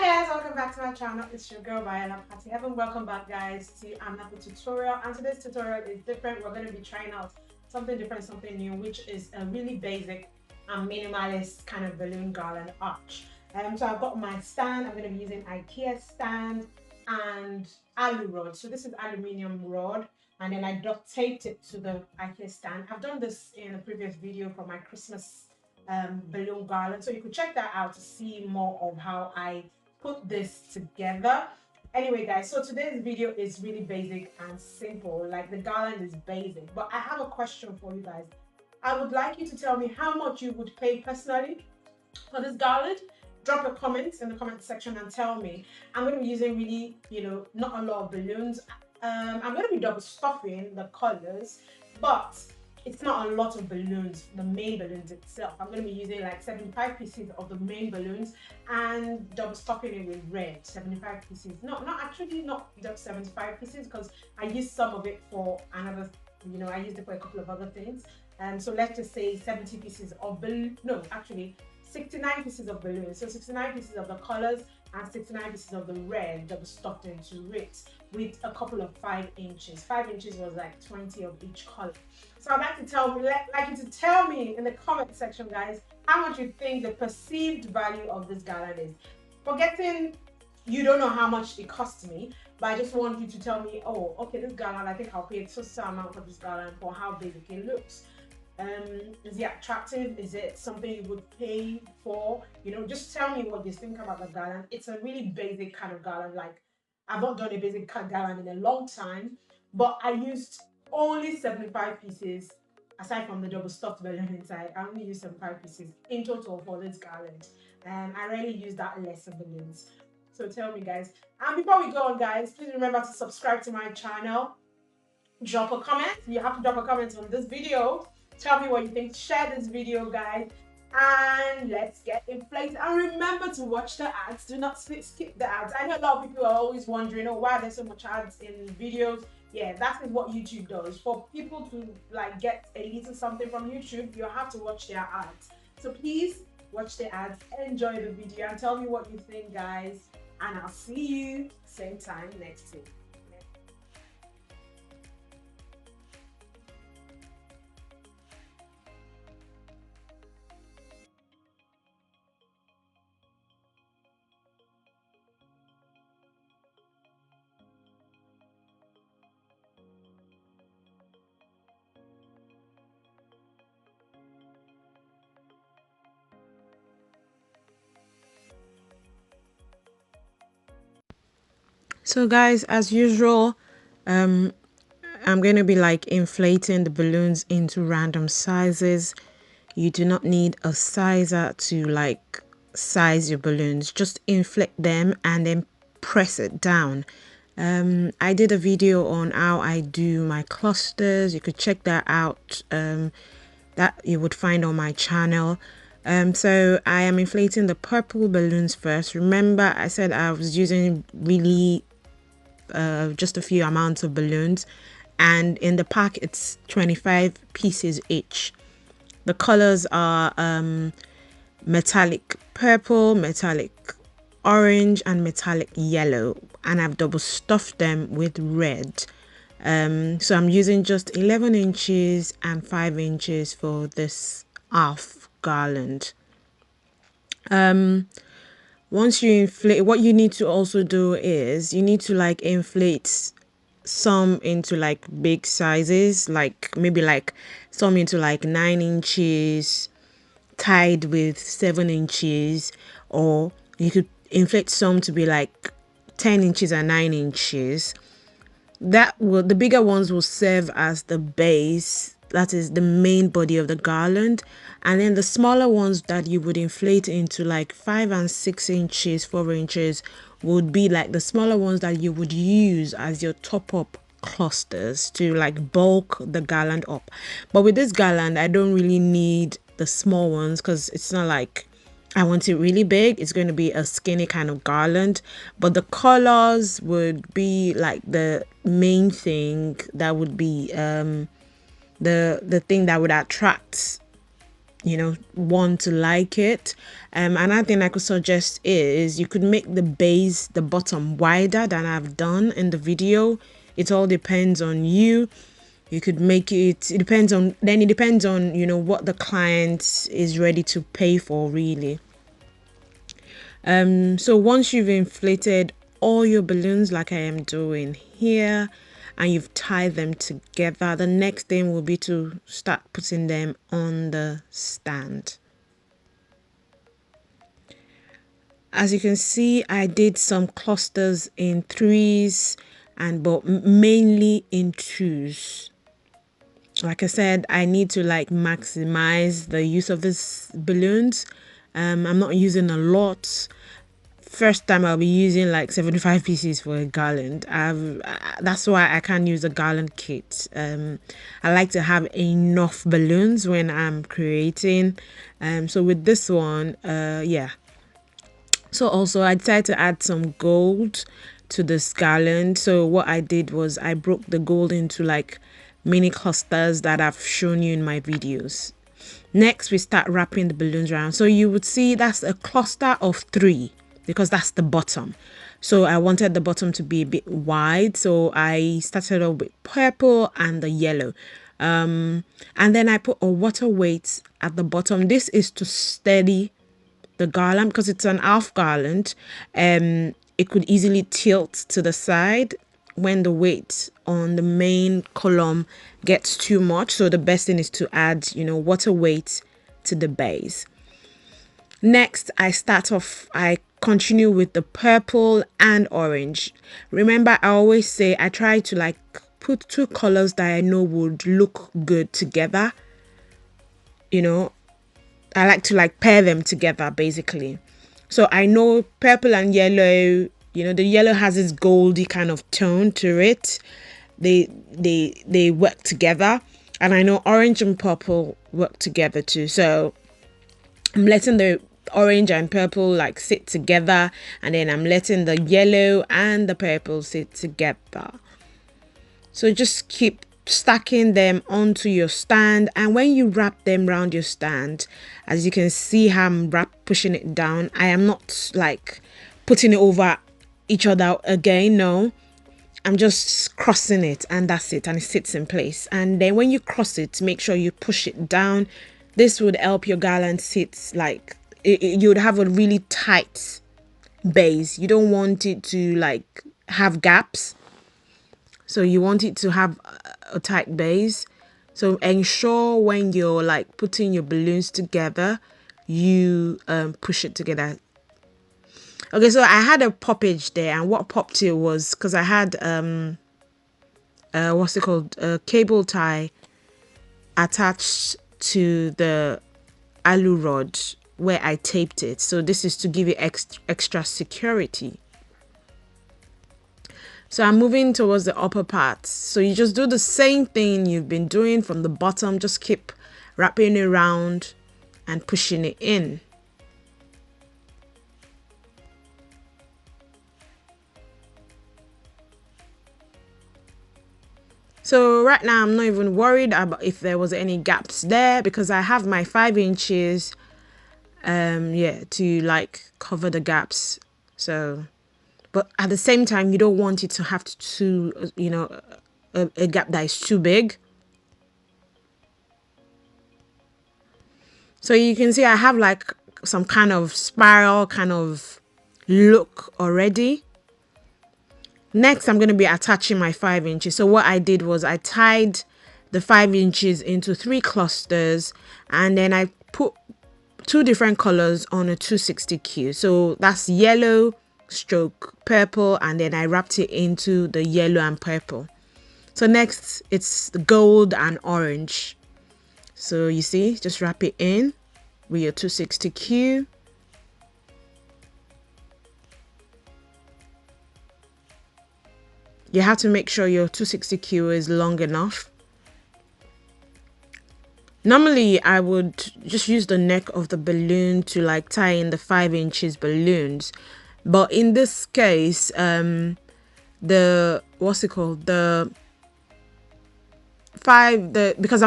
Hi guys, welcome back to my channel. It's your girl Bayana Party. Welcome back guys to another tutorial, and today's tutorial is different. We're going to be trying out something different, something new, which is a really basic and minimalist kind of balloon garland arch. So I've got my stand. I'm going to be using IKEA stand and alu rod. So this is aluminium rod, and then I duct taped it to the IKEA stand. I've done this in a previous video for my Christmas balloon garland, so you could check that out to see more of how I put this together. Anyway guys, so today's video is really basic and simple. Like, the garland is basic, but I have a question for you guys. I would like you to tell me how much you would pay personally for this garland. Drop a comment in the comment section and tell me. I'm going to be using really, not a lot of balloons. I'm going to be double stuffing the colors, but it's not a lot of balloons, the main balloons itself. I'm going to be using like 75 pieces of the main balloons and double stuffing it with red. 75 pieces. Not just 75 pieces, because I used some of it for another, I used it for a couple of other things. So let's just say 70 pieces of balloon. No, actually 69 pieces of balloons. So 69 pieces of the colors and 69 pieces of the red double stuffed into it with a couple of 5 inches. 5 inches was like 20 of each color. So I'd like you to tell me in the comment section, guys, how much you think the perceived value of this garland is. Forgetting you don't know how much it cost me, but I just want you to tell me, oh, okay, this garland, I think I'll pay such an amount for this garland for how basic it looks. Is it attractive? Is it something you would pay for? Just tell me what you think about the garland. It's a really basic kind of garland. Like, I've not done a basic garland in a long time, but I used only 75 pieces. Aside from the double stuffed balloon inside, I only used 75 pieces in total for this garland. I rarely use that less of balloons. So tell me, guys. And before we go on, guys, please remember to subscribe to my channel. Drop a comment. You have to drop a comment on this video. Tell me what you think. Share this video, guys, and let's get inflated. And remember to watch the ads. Do not skip the ads. I know a lot of people are always wondering, oh, why there's so much ads in videos. Yeah, that is what YouTube does. For people to get a little something from YouTube, you have to watch their ads. So please watch the ads, enjoy the video, and tell me what you think, guys. And I'll see you same time next week. So guys, as usual, I'm going to be inflating the balloons into random sizes. You do not need a sizer to size your balloons. Just inflate them and then press it down. I did a video on how I do my clusters. You could check that out. That you would find on my channel. So I am inflating the purple balloons first. Remember, I said I was using really just a few amounts of balloons, and in the pack it's 25 pieces each. The colors are metallic purple, metallic orange, and metallic yellow, and I've double stuffed them with red. So I'm using just 11 inches and 5 inches for this half garland. Once you inflate, what you need to also do is you need to inflate some into big sizes, maybe some into 9 inches tied with 7 inches, or you could inflate some to be 10 inches and 9 inches. The bigger ones will serve as the base, that is the main body of the garland, and then the smaller ones that you would inflate into 5 and 6 inches, 4 inches would be the smaller ones that you would use as your top up clusters to bulk the garland up. But with this garland, I don't really need the small ones because it's not I want it really big. It's going to be a skinny kind of garland, but the colors would be the main thing that would be the thing that would attract want to like it. Another thing I could suggest is you could make the base, the bottom, wider than I've done in the video. It all depends on you. You could make it, it depends on what the client is ready to pay for, really. So once you've inflated all your balloons like I am doing here, and you've tied them together, the next thing will be to start putting them on the stand. As you can see, I did some clusters in 3s but mainly in 2s. Like I said, I need to maximize the use of these balloons. I'm not using a lot. First time I'll be using like 75 pieces for a garland. That's why I can't use a garland kit. I like to have enough balloons when I'm creating. So with this one, yeah. So also I decided to add some gold to this garland. So what I did was I broke the gold into like mini clusters that I've shown you in my videos. Next, we start wrapping the balloons around. So you would see that's a cluster of 3 because that's the bottom. So I wanted the bottom to be a bit wide. So I started off with purple and the yellow. And then I put a water weight at the bottom. This is to steady the garland because it's an half garland. It could easily tilt to the side when the weight on the main column gets too much. So the best thing is to add, water weight to the base. Next, I continue with the purple and orange. Remember, I always say I try to put 2 colors that I know would look good together. I like to pair them together basically. So I know purple and yellow, the yellow has this goldy kind of tone to it. They work together. And I know orange and purple work together too. So I'm letting the orange and purple sit together, and then I'm letting the yellow and the purple sit together. So just keep stacking them onto your stand, and when you wrap them around your stand, as you can see how I'm pushing it down, I am not putting it over each other again. No, I'm just crossing it, and that's it, and it sits in place. And then when you cross it, make sure you push it down. This would help your garland sit you would have a really tight base. You don't want it to have gaps, so you want it to have a tight base. So ensure when you're putting your balloons together, you push it together. Okay, so I had a poppage there, and what popped it was because I had what's it called, a cable tie attached to the alu rod where I taped it. So this is to give it extra security. So I'm moving towards the upper part. So you just do the same thing you've been doing from the bottom. Just keep wrapping it around and pushing it in. So right now I'm not even worried about if there was any gaps there because I have my 5 inches to cover the gaps. So but at the same time you don't want it to have a gap that is too big. So you can see I have some kind of spiral kind of look already. Next, I'm going to be attaching my 5 inches. So what I did was I tied the 5 inches into 3 clusters, and then I put 2 different colors on a 260Q. So that's yellow stroke purple, and then I wrapped it into the yellow and purple. So next, it's the gold and orange. So you see, just wrap it in with your 260Q. You have to make sure your 260Q is long enough. Normally, I would just use the neck of the balloon to tie in the 5 inches balloons. But in this case, because I'm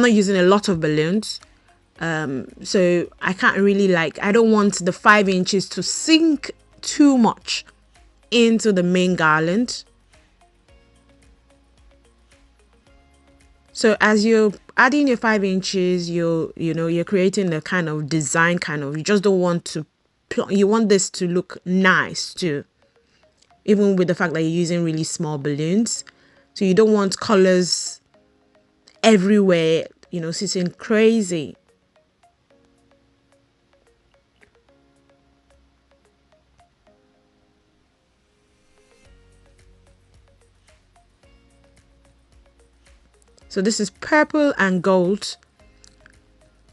not using a lot of balloons, So I can't really like, I don't want the 5 inches to sink too much into the main garland. So as you're adding your 5 inches, you're creating the kind of design you just don't want to, you want this to look nice too, even with the fact that you're using really small balloons. So you don't want colors everywhere, sitting crazy. So this is purple and gold.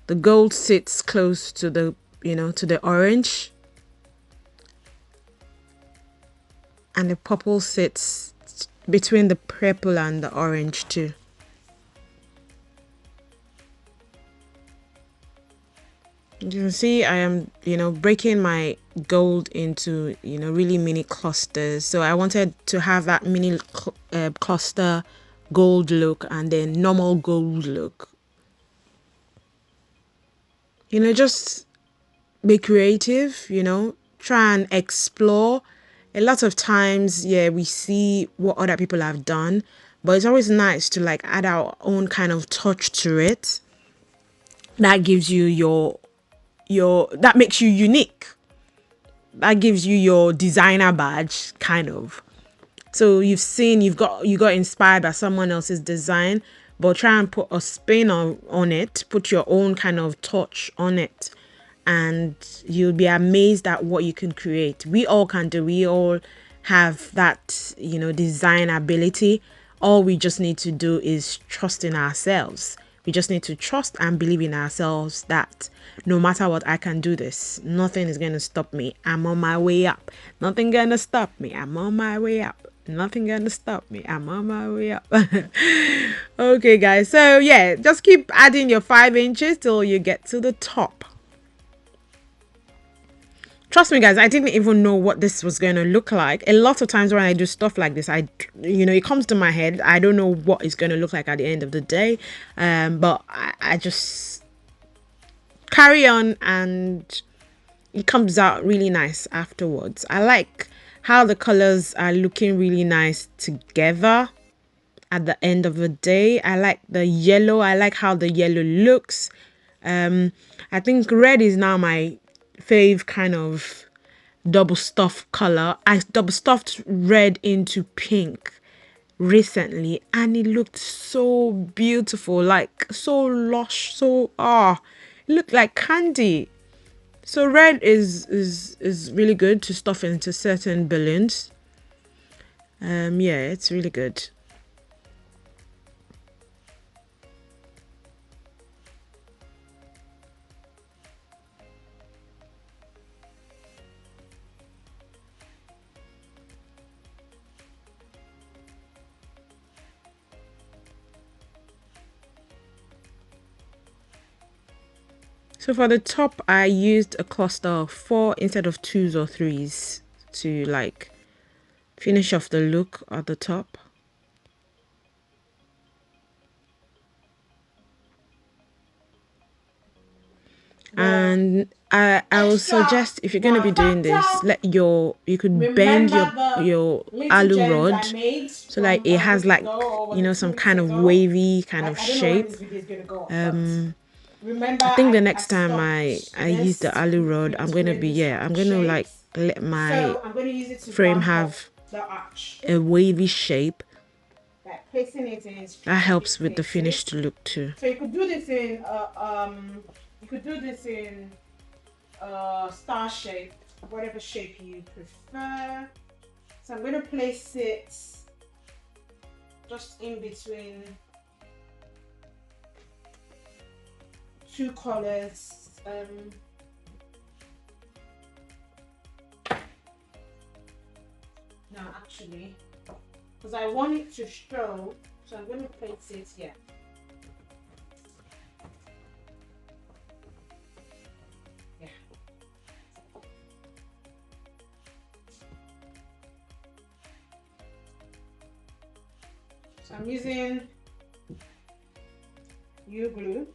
The gold sits close to the, to the orange. And the purple sits between the purple and the orange too. You can see I am, breaking my gold into, really mini clusters. So I wanted to have that mini cluster gold look and then normal gold look. Just be creative, try and explore. A lot of times, yeah, we see what other people have done, but it's always nice to like add our own kind of touch to it. That gives you that makes you unique. That gives you your designer badge, kind of. So you got inspired by someone else's design, but try and put a spin on it, put your own kind of touch on it, and you'll be amazed at what you can create. We all can do. We all have that, design ability. All we just need to do is trust in ourselves. We just need to trust and believe in ourselves that no matter what, I can do this. Nothing is going to stop me. I'm on my way up. Nothing going to stop me. I'm on my way up. Nothing going to stop me. I'm on my way up. Okay, guys. So, yeah, just keep adding your 5 inches till you get to the top. Trust me, guys, I didn't even know what this was going to look like. A lot of times when I do stuff like this, it comes to my head. I don't know what it's going to look like at the end of the day. But I just carry on and it comes out really nice afterwards. I like how the colors are looking really nice together at the end of the day. I like the yellow. I like how the yellow looks. I think red is now my fave kind of double stuff color. I double stuffed red into pink recently and it looked so beautiful, like so lush, it looked like candy. So red is really good to stuff into certain balloons. Yeah, it's really good. So for the top, I used a cluster of 4 instead of 2s or 3s to like finish off the look at the top. And I will suggest, if you're going to be doing this, you could bend your alu rod so like it has like some kind of wavy kind of shape. I think the next time I use the alu rod, I'm going to like let my frame have a wavy shape. That helps with the finished look too. So you could do this in star shape, whatever shape you prefer. So I'm going to place it just in between 2 colors. No, actually, because I want it to show, so I'm going to place it here. Yeah. So I'm using glue.